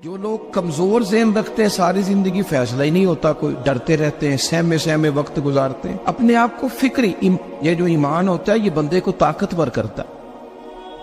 جو لوگ کمزور ذہن رکھتے ہیں ساری زندگی فیصلہ ہی نہیں ہوتا، کوئی ڈرتے رہتے ہیں، سہمے وقت گزارتے ہیں اپنے آپ کو فکری یہ جو ایمان ہوتا ہے یہ بندے کو طاقتور کرتا ہے،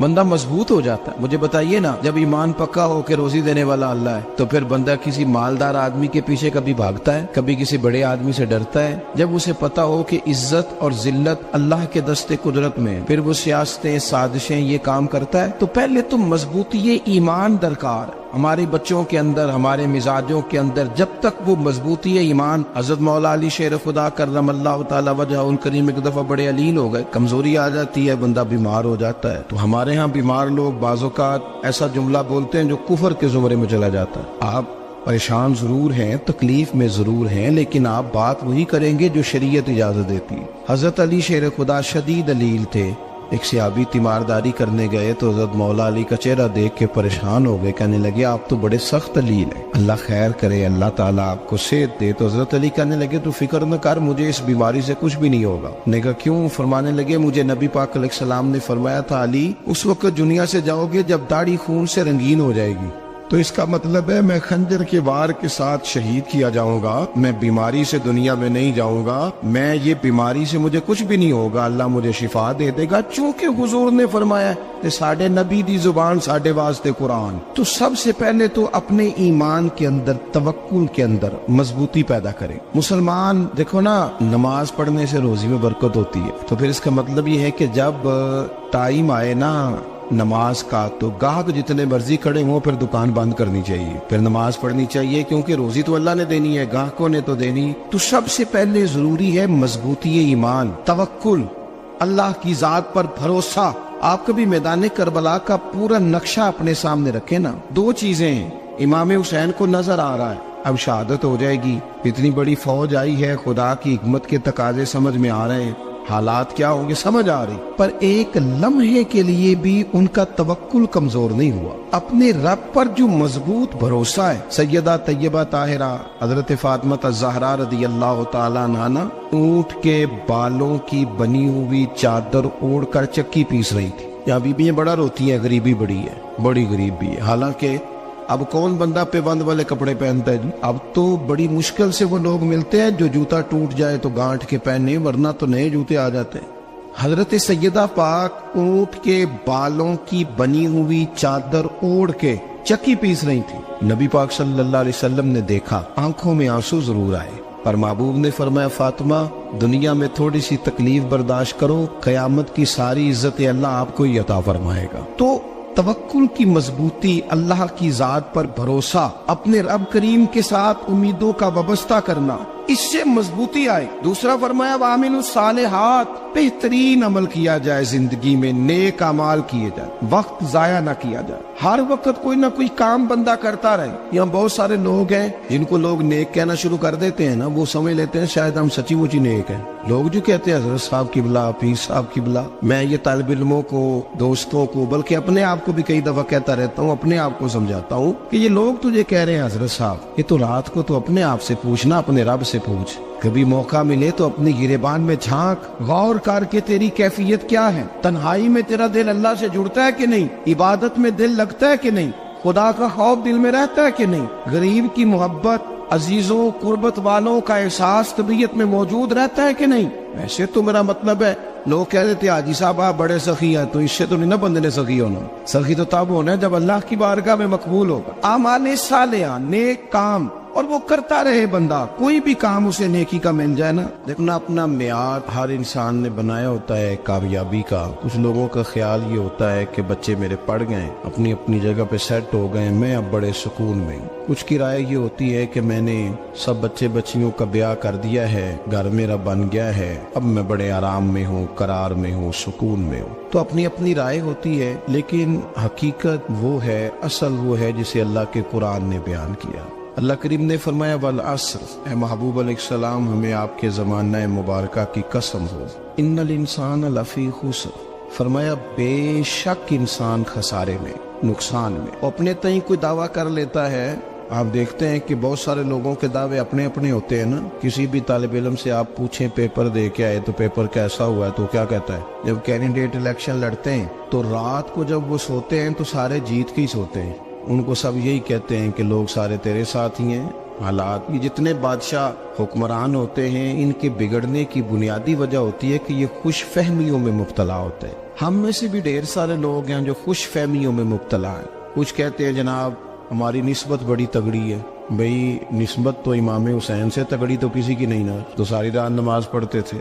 بندہ مضبوط ہو جاتا ہے۔ مجھے بتائیے نا، جب ایمان پکا ہو کہ روزی دینے والا اللہ ہے تو پھر بندہ کسی مالدار آدمی کے پیچھے کبھی بھاگتا ہے، کبھی کسی بڑے آدمی سے ڈرتا ہے؟ جب اسے پتا ہو کہ عزت اور ذلت اللہ کے دستے قدرت میں، پھر وہ سیاستیں سازشیں یہ کام کرتا ہے۔ تو پہلے تو مضبوطی ایمان درکار ہے ہمارے بچوں کے اندر، ہمارے مزاجوں کے اندر۔ جب تک وہ مضبوطی ایمان، حضرت مولا علی شیر خدا کرم اللہ تعالی وجہ الکریم ایک دفعہ بڑے علیل ہو گئے، کمزوری آ جاتی ہے، بندہ بیمار ہو جاتا ہے۔ تو ہمارے ہاں بیمار لوگ بعض اوقات ایسا جملہ بولتے ہیں جو کفر کے زمرے میں چلا جاتا ہے۔ آپ پریشان ضرور ہیں، تکلیف میں ضرور ہیں، لیکن آپ بات وہی کریں گے جو شریعت اجازت دیتی ہے۔ حضرت علی شیر خدا شدید علیل تھے، ایک صحابی تیمارداری کرنے گئے تو حضرت مولا علی کا چہرہ دیکھ کے پریشان ہو گئے، کہنے لگے آپ تو بڑے سخت علیل ہیں، اللہ خیر کرے، اللہ تعالیٰ آپ کو صحت دے۔ تو حضرت علی کہنے لگے تو فکر نہ کر، مجھے اس بیماری سے کچھ بھی نہیں ہوگا۔ نے کہا کیوں؟ فرمانے لگے مجھے نبی پاک علیہ السلام نے فرمایا تھا علی اس وقت دنیا سے جاؤ گے جب داڑھی خون سے رنگین ہو جائے گی، تو اس کا مطلب ہے میں خنجر کے وار کے ساتھ شہید کیا جاؤں گا، میں بیماری سے دنیا میں نہیں جاؤں گا، میں یہ بیماری سے مجھے کچھ بھی نہیں ہوگا، اللہ مجھے شفا دے دے گا، چونکہ حضور نے فرمایا کہ ساڈے نبی دی زبان ساڈے واسطے قرآن۔ تو سب سے پہلے تو اپنے ایمان کے اندر، توکل کے اندر مضبوطی پیدا کریں۔ مسلمان دیکھو نا، نماز پڑھنے سے روزی میں برکت ہوتی ہے، تو پھر اس کا مطلب یہ ہے کہ جب ٹائم آئے نا نماز کا تو گاہک جتنے مرضی کھڑے ہوں پھر دکان بند کرنی چاہیے، پھر نماز پڑھنی چاہیے، کیونکہ روزی تو اللہ نے دینی ہے، گاہکوں نے تو دینی۔ تو سب سے پہلے ضروری ہے مضبوطی ایمان، توکل، اللہ کی ذات پر بھروسہ۔ آپ کبھی میدان کربلا کا پورا نقشہ اپنے سامنے رکھیں نا، دو چیزیں ہیں، امام حسین کو نظر آ رہا ہے اب شہادت ہو جائے گی، اتنی بڑی فوج آئی ہے، خدا کی حکمت کے تقاضے سمجھ میں آ رہے ہیں، حالات کیا ہوں گے سمجھ آ رہی، پر ایک لمحے کے لیے بھی ان کا توکل کمزور نہیں ہوا۔ اپنے رب پر جو مضبوط بھروسہ ہے، سیدہ طیبہ طاہرہ حضرت فاطمہ الزہرا رضی اللہ تعالیٰ عنہا اونٹ کے بالوں کی بنی ہوئی چادر اوڑھ کر چکی پیس رہی تھی۔ یہاں بیویاں بڑا روتی ہیں، غریبی بڑی ہے، بڑی غریب بھی ہے، حالانکہ اب کون بندہ پیبند والے کپڑے پہنتا ہے؟ اب تو بڑی مشکل سے وہ لوگ ملتے ہیں جو جوتا ٹوٹ جائے تو گانٹھ کے پہنے، ورنہ تو نئے جوتے آ جاتے ہیں۔ حضرت سیدہ پاک اونٹ کے بالوں کی بنی ہوئی چادر اوڑھ کے چکی پیس رہی تھی۔ نبی پاک صلی اللہ علیہ وسلم نے دیکھا، آنکھوں میں آنسو ضرور آئے، پر محبوب نے فرمایا فاطمہ دنیا میں تھوڑی سی تکلیف برداشت کرو، قیامت کی ساری عزت اللہ آپ کو ہی عطا فرمائے گا۔ تو توکل کی مضبوطی، اللہ کی ذات پر بھروسہ، اپنے رب کریم کے ساتھ امیدوں کا وابستہ کرنا، اس سے مضبوطی آئے۔ دوسرا فرمایا وَعَمِلُوا الصَّالِحَاتِ، بہترین عمل کیا جائے زندگی میں، نیک اعمال کیے جائے، وقت ضائع نہ کیا جائے، ہر وقت کوئی نہ کوئی کام بندہ کرتا رہے۔ یہاں بہت سارے لوگ ہیں جن کو لوگ نیک کہنا شروع کر دیتے ہیں نا، وہ سمجھ لیتے ہیں شاید ہم سچی مچی نیک ہیں۔ لوگ جو کہتے ہیں حضرت صاحب کی بلا، پیر صاحب کی بلا، میں یہ طالب علموں کو، دوستوں کو، بلکہ اپنے آپ کو بھی کئی دفعہ کہتا رہتا ہوں، اپنے آپ کو سمجھاتا ہوں کہ یہ لوگ تجھے کہہ رہے ہیں حضرت صاحب، یہ تو رات کو تو اپنے آپ سے پوچھنا، اپنے رب سے پوچھ، کبھی موقع ملے تو اپنی گریبان میں جھانک، غور کر کے تیری کیفیت کیا ہے، تنہائی میں تیرا دل اللہ سے جڑتا ہے کہ نہیں، عبادت میں دل لگتا ہے کہ نہیں، خدا کا خوف دل میں رہتا ہے کہ نہیں، غریب کی محبت، عزیزوں قربت والوں کا احساس طبیعت میں موجود رہتا ہے کہ نہیں۔ ویسے تو میرا مطلب ہے، لوگ کہہ دیتے حاجی صاحب آپ بڑے سخی ہیں، تو اس سے تو نہیں نا بندے نے سخی ہونا، سخی تو تب ہونا ہے جب اللہ کی بارگاہ میں مقبول ہوگا۔ اعمال صالحہ، نیک کام، اور وہ کرتا رہے بندہ، کوئی بھی کام اسے نیکی کا مل جائے نا۔ دیکھنا اپنا معیار ہر انسان نے بنایا ہوتا ہے کامیابی کا۔ کچھ لوگوں کا خیال یہ ہوتا ہے کہ بچے میرے پڑھ گئے، اپنی اپنی جگہ پہ سیٹ ہو گئے، میں اب بڑے سکون میں ہوں۔ کچھ کی رائے یہ ہوتی ہے کہ میں نے سب بچے بچیوں کا بیاہ کر دیا ہے، گھر میرا بن گیا ہے، اب میں بڑے آرام میں ہوں، قرار میں ہوں، سکون میں ہوں۔ تو اپنی اپنی رائے ہوتی ہے، لیکن حقیقت وہ ہے، اصل وہ ہے جسے اللہ کے قرآن نے بیان کیا۔ اللہ کریم نے فرمایا والعصر، اے محبوب علیہ السلام ہمیں آپ کے زمانہ مبارکہ کی قسم ہو، ان الانسان لفی خسر، فرمایا بے شک انسان خسارے میں، نقصان میں۔ اپنے تئیں کوئی دعویٰ کر لیتا ہے، آپ دیکھتے ہیں کہ بہت سارے لوگوں کے دعوے اپنے اپنے ہوتے ہیں نا۔ کسی بھی طالب علم سے آپ پوچھیں پیپر دے کے آئے تو پیپر کیسا ہوا ہے تو کیا کہتا ہے؟ جب کینڈیڈیٹ الیکشن لڑتے ہیں تو رات کو جب وہ سوتے ہیں تو سارے جیت کے ہی سوتے ہیں، ان کو سب یہی کہتے ہیں کہ لوگ سارے تیرے ساتھ ہی ہیں. حالات یہ جتنے بادشاہ حکمران ہوتے ہیں ان کے بگڑنے کی بنیادی وجہ ہوتی ہے کہ یہ خوش فہمیوں میں مبتلا ہوتے ہیں. ہم میں سے بھی ڈھیر سارے لوگ ہیں جو خوش فہمیوں میں مبتلا ہیں. کچھ کہتے ہیں جناب ہماری نسبت بڑی تگڑی ہے. بھئی نسبت تو امام حسین سے تگڑی تو کسی کی نہیں نا. تو ساری رات نماز پڑھتے تھے,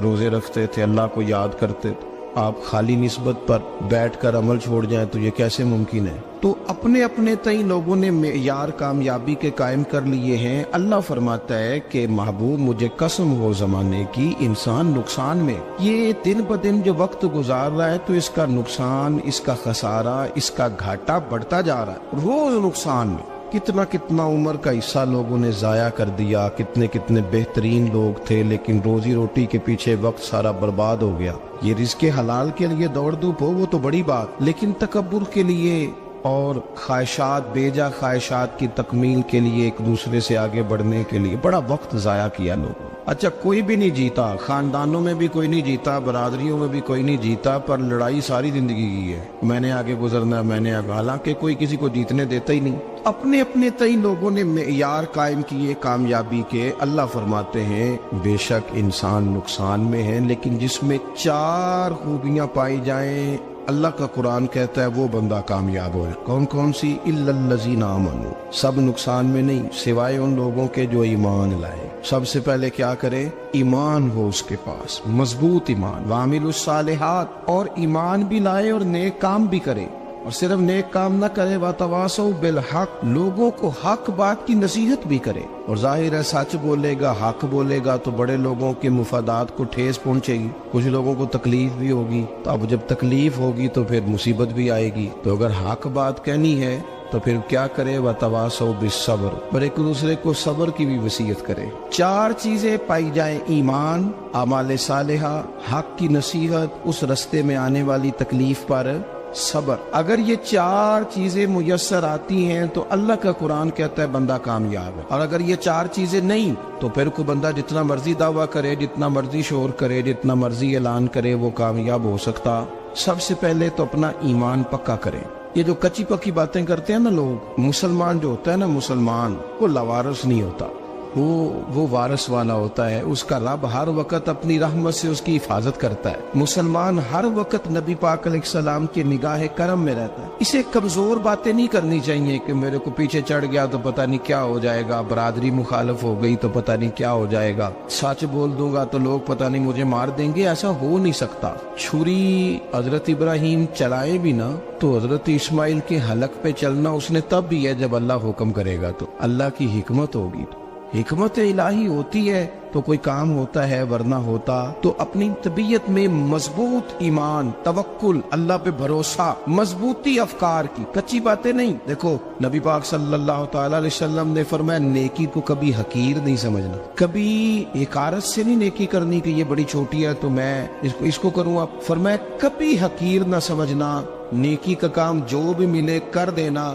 روزے رکھتے تھے, اللہ کو یاد کرتے تھے. آپ خالی نسبت پر بیٹھ کر عمل چھوڑ جائیں تو یہ کیسے ممکن ہے؟ تو اپنے اپنے تئیں لوگوں نے معیار کامیابی کے قائم کر لیے ہیں. اللہ فرماتا ہے کہ محبوب مجھے قسم ہو زمانے کی انسان نقصان میں. یہ دن بدن جو وقت گزار رہا ہے تو اس کا نقصان, اس کا خسارہ, اس کا گھاٹا بڑھتا جا رہا ہے روز نقصان میں. کتنا کتنا عمر کا حصہ لوگوں نے ضائع کر دیا. کتنے کتنے بہترین لوگ تھے لیکن روزی روٹی کے پیچھے وقت سارا برباد ہو گیا. یہ رزق حلال کے لیے دوڑ دھوپ ہو وہ تو بڑی بات, لیکن تکبر کے لیے اور خواہشات, بیجا خواہشات کی تکمیل کے لیے, ایک دوسرے سے آگے بڑھنے کے لیے بڑا وقت ضائع کیا لوگوں. اچھا کوئی بھی نہیں جیتا, خاندانوں میں بھی کوئی نہیں جیتا, برادریوں میں بھی کوئی نہیں جیتا, پر لڑائی ساری زندگی کی ہے. میں نے آگے گزرنا, میں نے آگے, حالانکہ کوئی کسی کو جیتنے دیتا ہی نہیں. اپنے اپنے تئی لوگوں نے معیار قائم کیے کامیابی کے. اللہ فرماتے ہیں بے شک انسان نقصان میں ہے, لیکن جس میں 4 خوبیاں پائی جائیں اللہ کا قرآن کہتا ہے وہ بندہ کامیاب ہو. کون کون سی؟ الا الذین آمنوا. سب نقصان میں نہیں سوائے ان لوگوں کے جو ایمان لائے. سب سے پہلے کیا کرے؟ ایمان ہو اس کے پاس, مضبوط ایمان. وعملوا الصالحات, اور ایمان بھی لائے اور نیک کام بھی کرے. اور صرف نیک کام نہ کرے, وتواصوا بالحق, لوگوں کو حق بات کی نصیحت بھی کرے. اور ظاہر ہے سچ بولے گا, حق بولے گا تو بڑے لوگوں کے مفادات کو ٹھیس پہنچے گی, کچھ لوگوں کو تکلیف بھی ہوگی. تو اب جب تکلیف ہوگی تو پھر مصیبت بھی آئے گی. تو اگر حق بات کہنی ہے تو پھر کیا کرے؟ وتواصوا بالصبر, پر ایک دوسرے کو صبر کی بھی وصیت کرے. 4 چیزیں پائی جائیں, ایمان, اعمال صالحہ, حق کی نصیحت, اس رستے میں آنے والی تکلیف پر صبر. اگر یہ 4 چیزیں میسر آتی ہیں تو اللہ کا قرآن کہتا ہے بندہ کامیاب ہے. اور اگر یہ 4 چیزیں نہیں تو پھر کوئی بندہ جتنا مرضی دعویٰ کرے, جتنا مرضی شور کرے, جتنا مرضی اعلان کرے, وہ کامیاب ہو سکتا. سب سے پہلے تو اپنا ایمان پکا کرے. یہ جو کچی پکی باتیں کرتے ہیں نا لوگ, مسلمان جو ہوتا ہے نا, مسلمان وہ لاوارث نہیں ہوتا, وہ وارث والا ہوتا ہے. اس کا رب ہر وقت اپنی رحمت سے اس کی حفاظت کرتا ہے. مسلمان ہر وقت نبی پاک علیہ السلام کی نگاہ کرم میں رہتا ہے. اسے کمزور باتیں نہیں کرنی چاہیے کہ میرے کو پیچھے چڑھ گیا تو پتہ نہیں کیا ہو جائے گا, برادری مخالف ہو گئی تو پتہ نہیں کیا ہو جائے گا, سچ بول دوں گا تو لوگ پتہ نہیں مجھے مار دیں گے. ایسا ہو نہیں سکتا. چھری حضرت ابراہیم چلائے بھی نا تو حضرت اسماعیل کے حلق پہ چلنا اس نے تب بھی ہے جب اللہ حکم کرے گا. تو اللہ کی حکمت ہوگی, حکمت الہی ہوتی ہے تو کوئی کام ہوتا ہے, ورنہ ہوتا. تو اپنی طبیعت میں مضبوط ایمان, توکل, اللہ پہ بھروسہ, مضبوطی افکار کی, کچی باتیں نہیں. دیکھو نبی پاک صلی اللہ تعالی علیہ وسلم نے فرمایا نیکی کو کبھی حقیر نہیں سمجھنا, کبھی حقارت سے نہیں نیکی کرنی کہ یہ بڑی چھوٹی ہے تو میں اس کو کروں. آپ فرمایا کبھی حقیر نہ سمجھنا, نیکی کا کام جو بھی ملے کر دینا.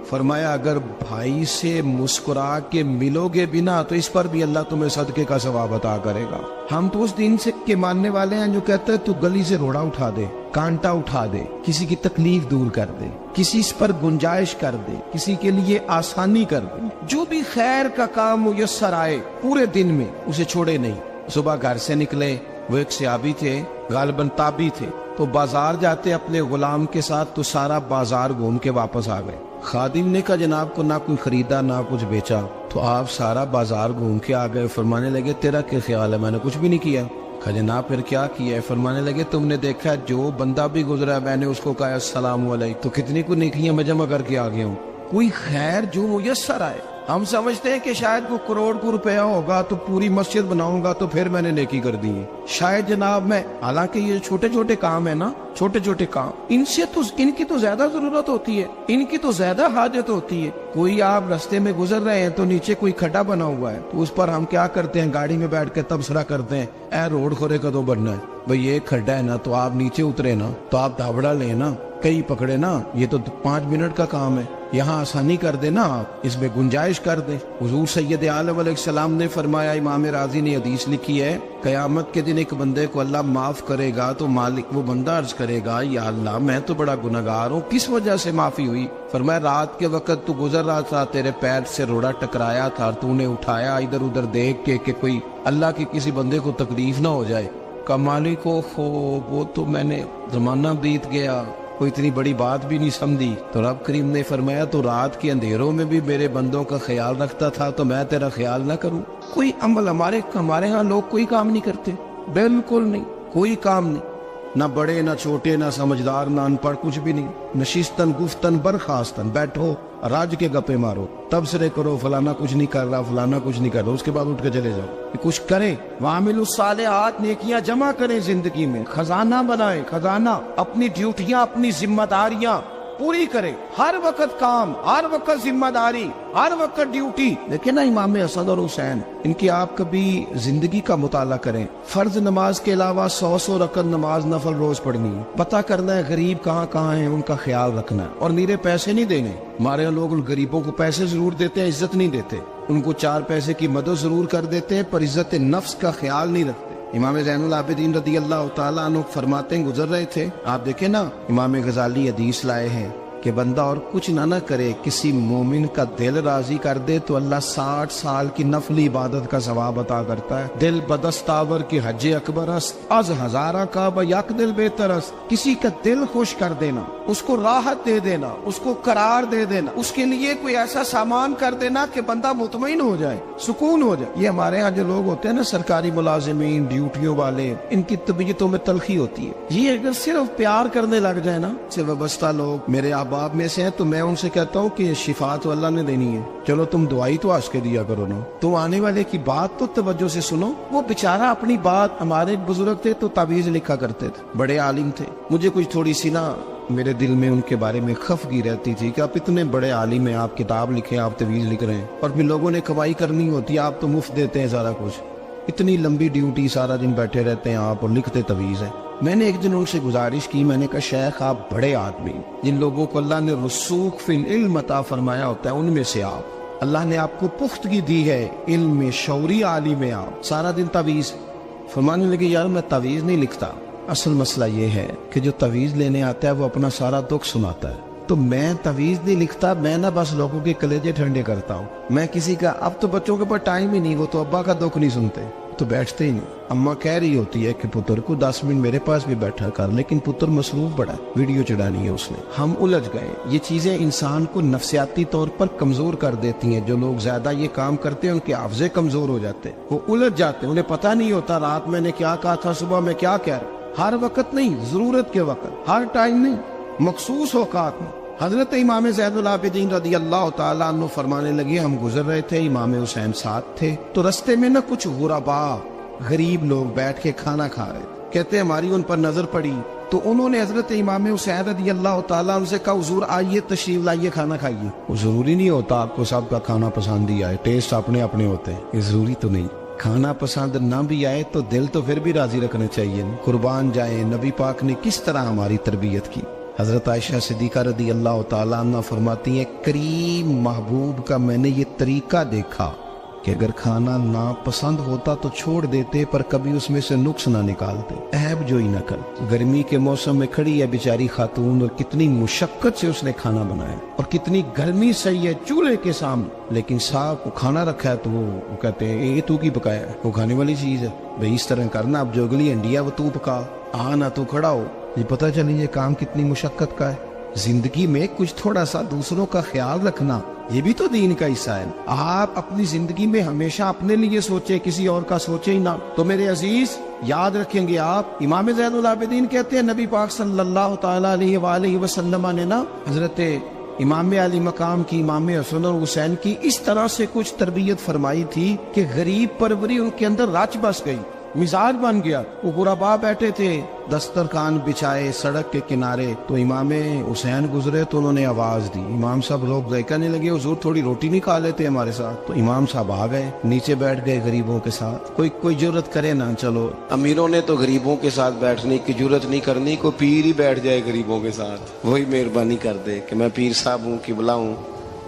فرمایا اگر بھائی سے مسکرا کے ملو گے بنا تو اس پر بھی اللہ تمہیں صدقے کا ثواب عطا کرے گا. ہم تو اس دین سے کے ماننے والے ہیں جو کہتے ہیں تو گلی سے روڑا اٹھا دے, کانٹا اٹھا دے, کسی کی تکلیف دور کر دے, کسی اس پر گنجائش کر دے, کسی کے لیے آسانی کر دے. جو بھی خیر کا کام میسر آئے پورے دن میں اسے چھوڑے نہیں. صبح گھر سے نکلے, وہ ایک صحابی تھے, غالباً تابعی تھے, تو بازار جاتے اپنے غلام کے ساتھ تو سارا بازار گھوم کے واپس آ گئے. خادم نے کہا جناب کو نہ کوئی خریدا نہ کچھ بیچا, تو آپ سارا بازار گھوم کے آ گئے. فرمانے لگے تیرا کیا خیال ہے؟ میں نے کچھ بھی نہیں کیا. کہا جناب پھر کیا کیا ہے؟ فرمانے لگے تم نے دیکھا جو بندہ بھی گزرا میں نے اس کو کہا السلام علیکم, تو کتنی کو نیکیاں میں جمع کر کے آ گیا ہوں. کوئی خیر جو میسر آئے. ہم سمجھتے ہیں کہ شاید کوئی کروڑ کو روپیہ ہوگا تو پوری مسجد بناؤں گا تو پھر میں نے نیکی کر دی ہے. شاید جناب میں, حالانکہ یہ چھوٹے چھوٹے کام ہے نا, چھوٹے چھوٹے کام, ان کی تو زیادہ ضرورت ہوتی ہے, ان کی تو زیادہ حاجت ہوتی ہے. کوئی آپ رستے میں گزر رہے ہیں تو نیچے کوئی کھڈا بنا ہوا ہے تو اس پر ہم کیا کرتے ہیں, گاڑی میں بیٹھ کے تبصرہ کرتے ہیں اے روڈ کھورے کدو بننا ہے. بھئی یہ کھڈا ہے نا تو آپ نیچے اترے نا, تو آپ دھابڑا لیں نا, کئی پکڑے نا, یہ تو 5 منٹ کا کام ہے. یہاں آسانی کر دے نا آپ، اس میں گنجائش کر دیں۔ حضور سید عالم علیہ السلام نے فرمایا، امام راضی نے حدیث لکھی ہے، قیامت کے دن ایک بندے کو اللہ معاف کرے گا تو مالک وہ بندہ عرض کرے گا، یا اللہ میں تو بڑا گناہگار ہوں، کس وجہ سے معافی ہوئی؟ فرمایا رات کے وقت تو گزر رہا تھا، تیرے پیر سے روڑا ٹکرایا تھا، تو نے اٹھایا ادھر ادھر دیکھ کے کہ کوئی اللہ کے کسی بندے کو تکلیف نہ ہو جائے۔ کہ مالک وہ تو میں نے زمانہ بیت گیا، کوئی اتنی بڑی بات بھی نہیں سمجھی۔ تو رب کریم نے فرمایا تو رات کے اندھیروں میں بھی میرے بندوں کا خیال رکھتا تھا، تو میں تیرا خیال نہ کروں؟ کوئی عمل ہمارے ہاں لوگ کوئی کام نہیں کرتے، بالکل نہیں، کوئی کام نہیں، نہ بڑے نہ چھوٹے نہ سمجھدار نہ ان پڑھ، کچھ بھی نہیں۔ نشستن گفتن برخاستن، بیٹھو راج کے گپے مارو، تبصرے کرو، فلانا کچھ نہیں کر رہا، فلانا کچھ نہیں کر رہا، اس کے بعد اٹھ کے چلے جاؤ۔ کچھ کریں، وعملوا الصالحات، نیکیاں جمع کریں زندگی میں، خزانہ بنائیں، خزانہ، اپنی ڈیوٹیاں اپنی ذمہ داریاں پوری کریں، ہر وقت کام، ہر وقت ذمہ داری، ہر وقت ڈیوٹی۔ دیکھیں نا امام حسن اور حسین، ان کی آپ کبھی زندگی کا مطالعہ کریں، فرض نماز کے علاوہ 100 رکعت نماز نفل روز پڑھنی ہے، پتہ کرنا ہے غریب کہاں کہاں ہیں، ان کا خیال رکھنا ہے، اور نیرے پیسے نہیں دینے۔ ہمارے یہاں لوگ غریبوں کو پیسے ضرور دیتے ہیں، عزت نہیں دیتے، ان کو 4 پیسے کی مدد ضرور کر دیتے ہیں، پر عزت نفس کا خیال نہیں رکھتے۔ امام زین العابدین رضی اللہ تعالیٰ عنہ فرماتے ہیں، گزر رہے تھے، آپ دیکھیں نا امام غزالی حدیث لائے ہیں کہ بندہ اور کچھ نہ کرے، کسی مومن کا دل راضی کر دے تو اللہ 60 سال کی نفلی عبادت کا ثواب عطا کرتا ہے۔ دل بدستاور کی حج اکبر است، از ہزارہ کعبہ یک دل بہتر است۔ کسی کا دل خوش کر دینا، اس کو راحت دے دینا، اس کو قرار دے دینا، اس کے لیے کوئی ایسا سامان کر دینا کہ بندہ مطمئن ہو جائے، سکون ہو جائے۔ یہ ہمارے ہاں جو لوگ ہوتے ہیں نا سرکاری ملازمین، ڈیوٹیوں والے، ان کی طبیعتوں میں تلخی ہوتی ہے۔ یہ اگر صرف پیار کرنے لگ جائے نا، سے وابستہ لوگ میرے احباب میں سے ہیں، تو میں ان سے کہتا ہوں کہ شفا تو اللہ نے دینی ہے، چلو تم دعائی تو آج کے دیا کرو نا، تم آنے والے کی بات تو توجہ سے سنو۔ وہ بیچارہ اپنی بات، ہمارے ایک بزرگ تھے تو تعویذ لکھا کرتے تھے، بڑے عالم تھے، مجھے کچھ تھوڑی سی نا میرے دل میں ان کے بارے میں خفگی رہتی تھی کہ آپ اتنے بڑے عالم ہیں، آپ کتاب لکھیں، آپ تعویذ لکھ رہے ہیں، اور پھر لوگوں نے کمائی کرنی ہوتی ہے، آپ تو مفت دیتے ہیں سارا کچھ، اتنی لمبی ڈیوٹی، سارا دن بیٹھے رہتے ہیں آپ اور لکھتے تعویذ ہیں۔ میں نے ایک دن ان سے گزارش کی، میں نے کہا شیخ آپ بڑے آدمی، جن لوگوں کو اللہ نے رسوخ فی العلم عطا فرمایا ہوتا ہے ان میں سے آپ، اللہ نے آپ کو پختگی دی ہے، علم میں شعوری عالم ہے آپ، سارا دن تعویذ۔ فرمانے لگے یار میں تعویذ نہیں لکھتا، اصل مسئلہ یہ ہے کہ جو تعویذ لینے آتا ہے وہ اپنا سارا دکھ سناتا ہے، تو میں تعویذ نہیں لکھتا، میں نہ بس لوگوں کے کلیجے ٹھنڈے کرتا ہوں، میں کسی کا، اب تو بچوں کے پاس ٹائم ہی نہیں، وہ تو ابا کا دکھ نہیں سنتے، تو بیٹھتے ہی نہیں۔ اماں کہہ رہی ہوتی ہے کہ پتر کو 10 منٹ میرے پاس بھی بیٹھا کر، لیکن پتر مصروف بڑا ہے، ویڈیو چڑھانی ہے اس نے۔ ہم الجھ گئے، یہ چیزیں انسان کو نفسیاتی طور پر کمزور کر دیتی ہیں، جو لوگ زیادہ یہ کام کرتے ہیں ان کے حافظے کمزور ہو جاتے ہیں، وہ الجھ جاتے ہیں، انہیں پتہ نہیں ہوتا رات میں نے کیا کہا تھا، صبح میں کیا کہہ رہا۔ ہر وقت نہیں، ضرورت کے وقت، ہر ٹائم نہیں، مخصوص اوقات میں۔ حضرت امام زین العابدین رضی اللہ تعالیٰ عنہ فرمانے لگے، ہم گزر رہے تھے، امام حسین ساتھ تھے، تو رستے میں نہ کچھ غربا، غریب لوگ بیٹھ کے کھانا کھا رہے تھے، کہتے ہماری ان پر نظر پڑی، تو انہوں نے حضرت امام حسین رضی اللہ تعالیٰ عنہ سے کہا حضور آئیے، تشریف لائیے، کھانا کھائیے۔ وہ ضروری نہیں ہوتا آپ کو سب کا کھانا پسند ہی آئے، ٹیسٹ اپنے اپنے ہوتے ہیں، یہ ضروری تو نہیں۔ کھانا پسند نہ بھی آئے تو دل تو پھر بھی راضی رکھنے چاہیے، قربان جائیں۔ نبی پاک نے کس طرح ہماری تربیت کی۔ حضرت عائشہ صدیقہ رضی اللہ تعالیٰ عنہ فرماتی ہیں، کریم محبوب کا میں نے یہ طریقہ دیکھا کہ اگر کھانا ناپسند ہوتا تو چھوڑ دیتے، پر کبھی اس میں سے نقص نہ نکالتے، عیب جوئی نہ کرتے۔ گرمی کے موسم میں کھڑی ہے بیچاری خاتون، اور کتنی مشقت سے اس نے کھانا بنایا، اور کتنی گرمی سہی ہے چولہے کے سامنے، لیکن صاحب کو کھانا رکھا ہے تو وہ کہتے ہیں یہ تو کی پکایا ہے، وہ کھانے والی چیز ہے بھائی، اس طرح کرنا، اب جو اگلی انڈیا وہ تو پکا، آنا تو کھڑا ہو۔ یہ پتہ چلی یہ کام کتنی مشقت کا ہے۔ زندگی میں کچھ تھوڑا سا دوسروں کا خیال رکھنا، یہ بھی تو دین کا حصہ ہے۔ آپ اپنی زندگی میں ہمیشہ اپنے لیے سوچے، کسی اور کا سوچے ہی نہ، تو میرے عزیز یاد رکھیں گے آپ۔ امام زین العابدین کہتے ہیں نبی پاک صلی اللہ تعالیٰ علیہ وآلہ وسلم نے نا حضرت امام علی مقام کی، امام حسن اور حسین کی اس طرح سے کچھ تربیت فرمائی تھی کہ غریب پروری ان کے اندر رچ بس گئی۔ مزاج بن گیا. وہ غربا بیٹھے تھے دسترخوان بچھائے سڑک کے کنارے, تو امام حسین گزرے تو انہوں نے آواز دی. امام صاحب لوگ کہنے لگے حضور تھوڑی روٹی نہیں کھا لیتے ہمارے ساتھ. تو امام صاحب آ گئے, نیچے بیٹھ گئے غریبوں کے ساتھ. کوئی جرت کرے نا, چلو امیروں نے تو غریبوں کے ساتھ بیٹھنے کی جرت نہیں کرنی, کوئی پیر ہی بیٹھ جائے غریبوں کے ساتھ, وہی مہربانی کر دے کہ میں پیر صاحب ہوں قبلہ ہوں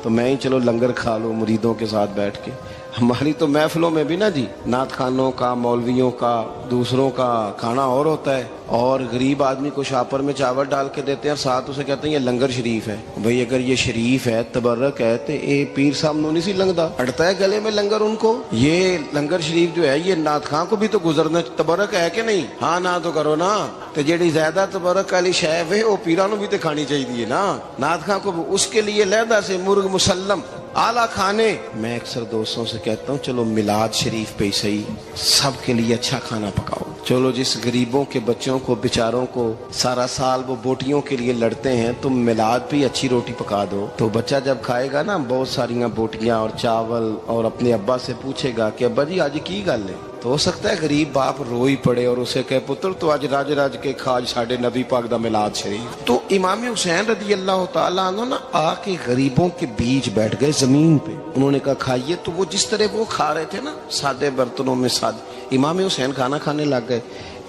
تو میں ہی چلو لنگر کھا لوں مریدوں کے ساتھ بیٹھ کے. ہماری تو محفلوں میں بھی نا جی نعت خانوں کا, مولویوں کا, دوسروں کا کھانا اور ہوتا ہے, اور غریب آدمی کو شاپر میں چاول ڈال کے دیتے ہیں اور ساتھ اسے کہتے ہیں یہ لنگر شریف ہے. بھئی اگر یہ شریف ہے تبرک ہے تو اے پیر صاحب نو نہیں سی لنگدا, اڑتا ہے گلے میں لنگر ان کو. یہ لنگر شریف جو ہے یہ نعت خان کو بھی تو گزرنا تبرک ہے کہ نہیں؟ ہاں نہ تو کرو نا, تو جیڑی زیادہ تبرک والی شے ہے وہ پیراں نو بھی تو کھانی چاہیے نا, نعت خان کو اس کے لیے علیحدہ سے مرغ مسلم اعلیٰ کھانے. میں اکثر دوستوں سے کہتا ہوں چلو میلاد شریف پہ صحیح سب کے لیے اچھا کھانا پکاؤ. چلو جس غریبوں کے بچوں کو بیچاروں کو سارا سال وہ بوٹیوں کے لیے لڑتے ہیں, تم میلاد پہ اچھی روٹی پکا دو, تو بچہ جب کھائے گا نا بہت ساریاں بوٹیاں اور چاول, اور اپنے ابا سے پوچھے گا کہ ابا جی آج کی گل ہے, تو ہو سکتا ہے غریب باپ رو ہی پڑے اور اسے کہے پتر تو آج راج راج کے کھاج ساڈے نبی پاک دا میلاد شریف. تو امام حسین رضی اللہ تعالیٰ عنہ نا آ کے غریبوں کے بیچ بیٹھ گئے زمین پہ. انہوں نے کہا کھائیے, تو وہ جس طرح وہ کھا رہے تھے نا سادے برتنوں میں سادے, امام حسین کھانا کھانے لگ گئے.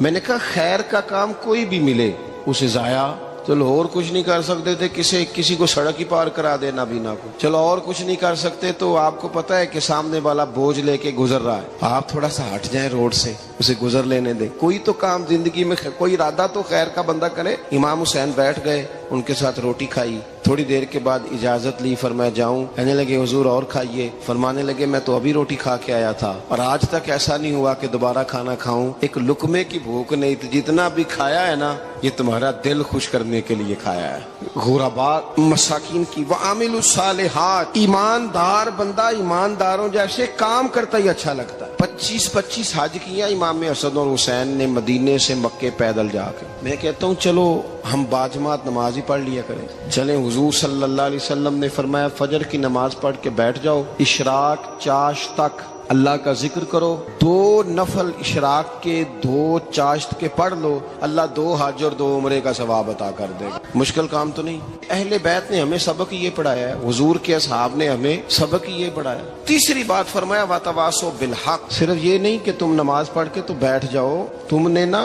میں نے کہا خیر کا کام کوئی بھی ملے اسے ضائع, چلو اور کچھ نہیں کر سکتے تھے کسی کو سڑک ہی پار کرا دے نابینا کو, چلو اور کچھ نہیں کر سکتے تو آپ کو پتا ہے کہ سامنے والا بوجھ لے کے گزر رہا ہے, آپ تھوڑا سا ہٹ جائیں روڈ سے, اسے گزر لینے دیں. کوئی تو کام زندگی میں کوئی ارادہ تو خیر کا بندہ کرے. امام حسین بیٹھ گئے, ان کے ساتھ روٹی کھائی, تھوڑی دیر کے بعد اجازت لی, فرمایا جاؤں؟ کہنے لگے حضور اور کھائیے. فرمانے لگے میں تو ابھی روٹی کھا کے آیا تھا اور آج تک ایسا نہیں ہوا کہ دوبارہ کھانا کھاؤں, ایک لقمے کی بھوک نہیں تھی, جتنا بھی کھایا ہے نا یہ تمہارا دل خوش کرنے کے لیے کھایا ہے. غرباء مساکین کی وعامل الصالحات, ایماندار بندہ ایمانداروں جیسے کام کرتا ہی اچھا لگتا ہے. 25 حج کیا امام حسن اور حسین نے مدینے سے مکے پیدل جا کے. میں کہتا ہوں چلو ہم باجماعت نماز ہی پڑھ لیا کریں. چلیں حضور صلی اللہ علیہ وسلم نے فرمایا فجر کی نماز پڑھ کے بیٹھ جاؤ, اشراق چاشت تک اللہ کا ذکر کرو, 2 نفل اشراق کے 2 چاشت کے پڑھ لو, اللہ 2 حج اور 2 عمرے کا ثواب عطا کر دے گا. مشکل کام تو نہیں. اہل بیت نے ہمیں سبق یہ پڑھایا ہے, حضور کے اصحاب نے ہمیں سبق یہ پڑھایا. تیسری بات فرمایا وَتَوَاصَوْا بِالْحَقِّ, صرف یہ نہیں کہ تم نماز پڑھ کے تو بیٹھ جاؤ, تم نے نا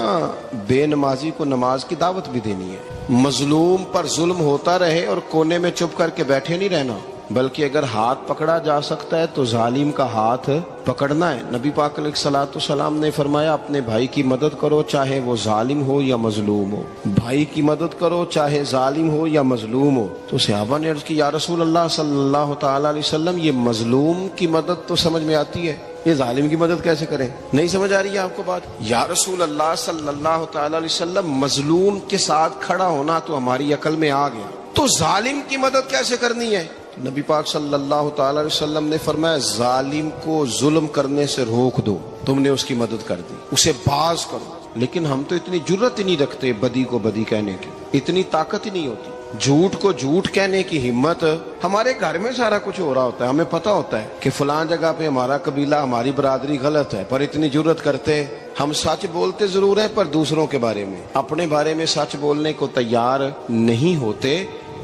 بے نمازی کو نماز کی دعوت بھی دینی ہے. مظلوم پر ظلم ہوتا رہے اور کونے میں چپ کر کے بیٹھے نہیں رہنا, بلکہ اگر ہاتھ پکڑا جا سکتا ہے تو ظالم کا ہاتھ پکڑنا ہے. نبی پاک علیہ الصلوۃ والسلام نے فرمایا اپنے بھائی کی مدد کرو چاہے وہ ظالم ہو یا مظلوم ہو, بھائی کی مدد کرو چاہے ظالم ہو یا مظلوم ہو. تو صحابہ نے عرض کی یا رسول اللہ صلی اللہ تعالی علیہ وسلم یہ مظلوم کی مدد تو سمجھ میں آتی ہے, یہ ظالم کی مدد کیسے کریں؟ نہیں سمجھ آ رہی ہے آپ کو بات؟ یا رسول اللہ صلی اللہ تعالی علیہ وسلم مظلوم کے ساتھ کھڑا ہونا تو ہماری عقل میں آ گیا, تو ظالم کی مدد کیسے کرنی ہے؟ نبی پاک صلی اللہ تعالی علیہ وسلم نے فرمایا ظالم کو ظلم کرنے سے روک دو, تم نے اس کی مدد کر دی, اسے باز کرو. لیکن ہم تو اتنی جرت ہی نہیں رکھتے بدی کو بدی کہنے کی, اتنی طاقت ہی نہیں ہوتی. جھوٹ کو جھوٹ کہنے کی ہمت, ہمارے گھر میں سارا کچھ ہو رہا ہوتا ہے, ہمیں پتہ ہوتا ہے کہ فلاں جگہ پہ ہمارا قبیلہ ہماری برادری غلط ہے, پر اتنی جرت کرتے. ہم سچ بولتے ضرور ہیں پر دوسروں کے بارے میں, اپنے بارے میں سچ بولنے کو تیار نہیں ہوتے.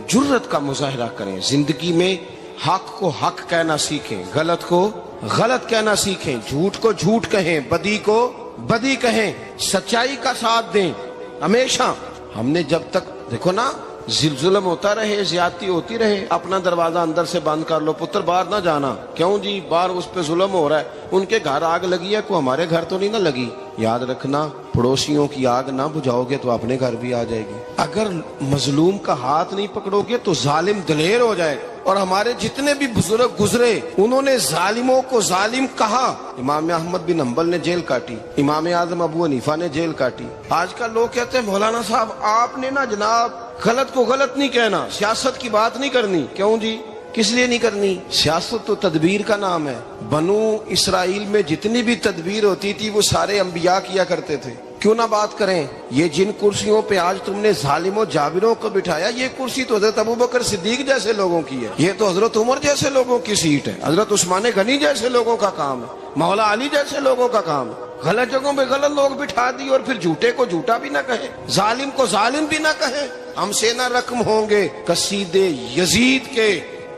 جرت کا مظاہرہ کریں, زندگی میں حق کو حق کہنا سیکھیں, غلط کو غلط کہنا سیکھیں, جھوٹ کو جھوٹ کہیں, بدی کو بدی کہیں, سچائی کا ساتھ دیں ہمیشہ. ہم نے جب تک دیکھو نا ظلم ہوتا رہے, زیادتی ہوتی رہے, اپنا دروازہ اندر سے بند کر لو, پتر باہر نہ جانا. کیوں جی؟ باہر اس پہ ظلم ہو رہا ہے, ان کے گھر آگ لگی ہے, کوئی ہمارے گھر تو نہیں نہ لگی. یاد رکھنا پڑوسیوں کی آگ نہ بجھاؤ گے تو اپنے گھر بھی آ جائے گی. اگر مظلوم کا ہاتھ نہیں پکڑو گے تو ظالم دلیر ہو جائے. اور ہمارے جتنے بھی بزرگ گزرے انہوں نے ظالموں کو ظالم کہا. امام احمد بن حنبل نے جیل کاٹی, امام اعظم ابو حنیفہ نے جیل کاٹی. آج کل لوگ کہتے ہیں مولانا صاحب آپ نے نا جناب غلط کو غلط نہیں کہنا, سیاست کی بات نہیں کرنی. کیوں جی؟ کس لیے نہیں کرنی؟ سیاست تو تدبیر کا نام ہے. بنو اسرائیل میں جتنی بھی تدبیر ہوتی تھی وہ سارے انبیاء کیا کرتے تھے. کیوں نہ بات کریں؟ یہ جن کرسیوں پہ آج تم نے ظالموں جابروں کو بٹھایا, یہ کرسی تو حضرت ابوبکر صدیق جیسے لوگوں کی ہے, یہ تو حضرت عمر جیسے لوگوں کی سیٹ ہے, حضرت عثمان غنی جیسے لوگوں کا کام ہے, مولا علی جیسے لوگوں کا کام ہے. غلط جگہوں پہ غلط لوگ بٹھا دی اور پھر جھوٹے کو جھوٹا بھی نہ کہیں، ظالم کو ظالم بھی نہ کہیں۔ ہم سے نہ رقم ہوں گے قصیدے یزید کے،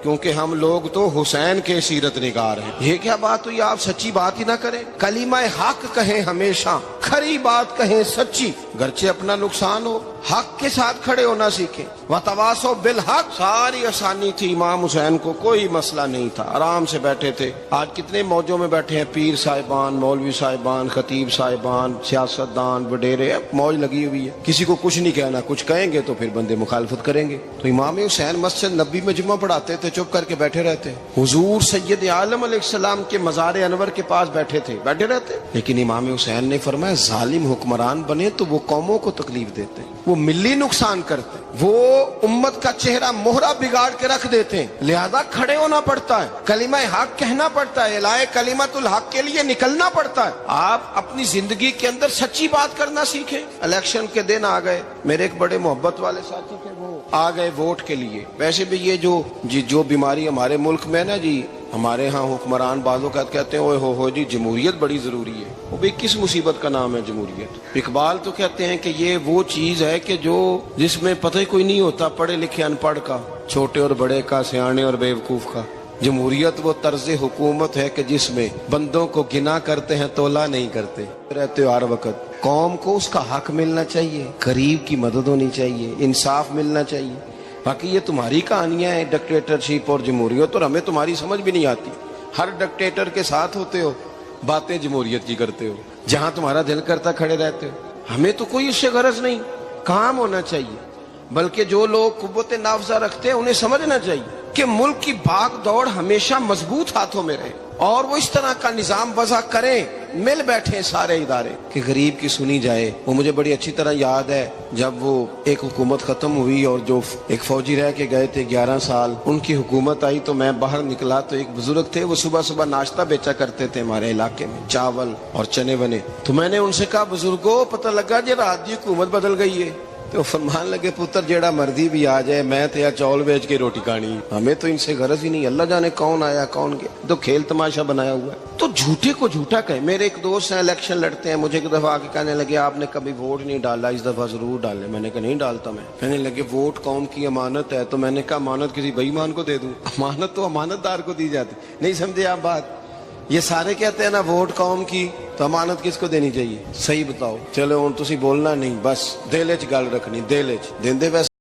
کیونکہ ہم لوگ تو حسین کے سیرت نگار ہیں۔ یہ کیا بات ہوئی، آپ سچی بات ہی نہ کریں، کلمہ حق کہیں، ہمیشہ کھری بات کہیں، سچی، گرچہ اپنا نقصان ہو، حق کے ساتھ کھڑے ہونا سیکھیں۔ وتواصوا بالحق، ساری آسانی تھی، امام حسین کو کوئی مسئلہ نہیں تھا، آرام سے بیٹھے تھے۔ آج کتنے موجوں میں بیٹھے ہیں، پیر صاحبان، مولوی صاحبان، خطیب صاحبان، سیاستدان، وڈیرے، موج لگی ہوئی ہے، کسی کو کچھ نہیں کہنا، کچھ کہیں گے تو پھر بندے مخالفت کریں گے۔ تو امام حسین مسجد نبی میں جمعہ پڑھاتے تھے، چپ کر کے بیٹھے رہتے، حضور سید عالم علیہ السلام کے مزار انور کے پاس بیٹھے تھے، بیٹھے رہتے۔ لیکن امام حسین نے فرمایا ظالم حکمران بنے تو وہ قوموں کو تکلیف دیتے ہیں، وہ ملی نقصان کرتے ہیں، وہ امت کا چہرہ مہرہ بگاڑ کے رکھ دیتے ہیں، لہذا کھڑے ہونا پڑتا ہے، کلمہ حق کہنا پڑتا ہے، الائے کلمت الحق کے لیے نکلنا پڑتا ہے۔ آپ اپنی زندگی کے اندر سچی بات کرنا سیکھیں۔ الیکشن کے دن آ گئے، میرے ایک بڑے محبت والے ساتھی تھے، وہ آ گئے ووٹ کے لیے۔ ویسے بھی یہ جو بیماری ہمارے ملک میں نا جی، ہمارے ہاں حکمران بعضوں کا کہتے ہیں اوے ہو جی جمہوریت بڑی ضروری ہے۔ وہ بھی کس مصیبت کا نام ہے جمہوریت؟ اقبال تو کہتے ہیں کہ یہ وہ چیز ہے کہ جس میں پتہ ہی کوئی نہیں ہوتا پڑھے لکھے ان پڑھ کا، چھوٹے اور بڑے کا، سیانے اور بیوقوف کا۔ جمہوریت وہ طرز حکومت ہے کہ جس میں بندوں کو گنا کرتے ہیں، تولا نہیں کرتے رہتے ہو ہر وقت۔ قوم کو اس کا حق ملنا چاہیے، غریب کی مدد ہونی چاہیے، انصاف ملنا چاہیے۔ باقی یہ تمہاری کہانیاں ہیں ڈکٹیٹرشپ اور جمہوریت، اور ہمیں تمہاری سمجھ بھی نہیں آتی۔ ہر ڈکٹیٹر کے ساتھ ہوتے ہو، باتیں جمہوریت کی کرتے ہو، جہاں تمہارا دل کرتا کھڑے رہتے ہو۔ ہمیں تو کوئی اس سے غرض نہیں، کام ہونا چاہیے، بلکہ جو لوگ قوت نافذہ رکھتے ہیں انہیں سمجھنا چاہیے کہ ملک کی بھاگ دوڑ ہمیشہ مضبوط ہاتھوں میں رہے، اور وہ اس طرح کا نظام وضع کریں، مل بیٹھے سارے ادارے کہ غریب کی سنی جائے۔ وہ مجھے بڑی اچھی طرح یاد ہے جب وہ ایک حکومت ختم ہوئی اور جو ایک فوجی رہ کے گئے تھے 11 سال، ان کی حکومت آئی تو میں باہر نکلا تو ایک بزرگ تھے، وہ صبح صبح ناشتہ بیچا کرتے تھے ہمارے علاقے میں، چاول اور چنے بنے۔ تو میں نے ان سے کہا بزرگوں پتہ لگا جی رات دی حکومت بدل گئی ہے۔ تو فرمان لگے پتر جیڑا مرضی بھی آ جائے، میں تو یا چاول بیچ کے روٹی کھانی، ہمیں تو ان سے غرض ہی نہیں، اللہ جانے کون آیا کون گیا، تو کھیل تماشا بنایا ہوا ہے۔ تو جھوٹے کو جھوٹا کہیں۔ میرے ایک دوست ہیں الیکشن لڑتے ہیں، مجھے ایک دفعہ آ کے کہنے لگے آپ نے کبھی ووٹ نہیں ڈالا، اس دفعہ ضرور ڈالیں۔ میں نے کہا نہیں ڈالتا میں۔ کہنے لگے ووٹ قوم کی امانت ہے، تو میں نے کہا امانت کسی بے ایمان کو دے دوں؟ امانت تو امانت دار کو دی جاتی۔ نہیں سمجھے آپ بات؟ یہ سارے کہتے ہیں نا ووٹ قوم کی، تو امانت کس کو دینی چاہیے؟ صحیح بتاؤ۔ چلو ہن تسی بولنا نہیں، بس دل وچ گل رکھنی، دل وچ دیندے ویسے